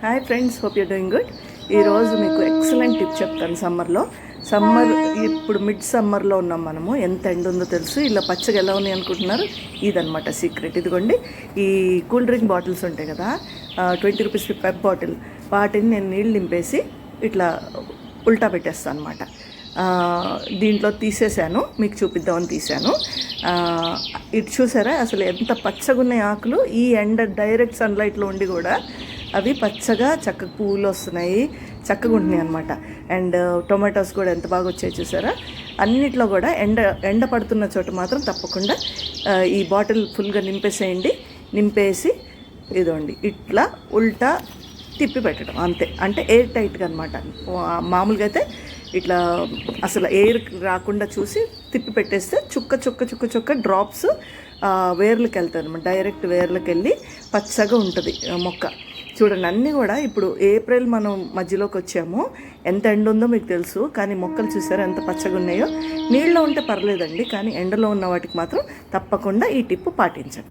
Hi friends, hope you doing good. ఈరోజు మీకు excellent tip చెప్తాను. సమ్మర్ ఇప్పుడు మిడ్ సమ్మర్లో ఉన్నాం మనము. ఎంత ఎండ ఉందో తెలుసు. ఇలా పచ్చగా ఎలా ఉన్నాయి అనుకుంటున్నారు? ఇదనమాట సీక్రెట్. ఇదిగోండి, ఈ కూల్ డ్రింక్ బాటిల్స్ ఉంటాయి కదా, 20 రూపీస్ పెప్ బాటిల్, వాటిని నేను నీళ్ళు నింపేసి ఇట్లా ఉల్టా పెట్టేస్తాను అనమాట. దీంట్లో తీసేసాను, మీకు చూపిద్దామని తీసాను. ఇటు చూసారా అసలు ఎంత పచ్చగా ఉన్నాయి ఆకులు. ఈ ఎండ డైరెక్ట్ సన్లైట్లో ఉండి కూడా అవి పచ్చగా చక్కగా పువ్వులు వస్తున్నాయి, చక్కగా ఉంటున్నాయి అనమాట. అండ్ టొమాటోస్ కూడా ఎంత బాగా వచ్చాయి చూసారా. అన్నిట్లో కూడా ఎండ పడుతున్న చోట మాత్రం తప్పకుండా ఈ బాటిల్ ఫుల్గా నింపేసేయండి. నింపేసి ఇదండి ఇట్లా ఉల్టా తిప్పి పెట్టడం అంతే. అంటే ఎయిర్ టైట్గా అనమాట. మామూలుగా అయితే ఇట్లా అసలు ఎయిర్ రాకుండా చూసి తిప్పి పెట్టేస్తే చుక్క చుక్క చుక్క చుక్క డ్రాప్స్ వేర్లకు వెళ్తాయి అనమాట. డైరెక్ట్ వేర్లకు వెళ్ళి పచ్చగా ఉంటుంది మొక్క. చూడండి, అన్నీ కూడా ఇప్పుడు ఏప్రిల్ మనం మధ్యలోకి వచ్చాము. ఎంత ఎండ ఉందో మీకు తెలుసు, కానీ మొక్కలు చూసారా ఎంత పచ్చగా ఉన్నాయో. నీళ్ళలో ఉంటే పర్లేదండి, కానీ ఎండలో ఉన్న వాటికి మాత్రం తప్పకుండా ఈ టిప్పు పాటించండి.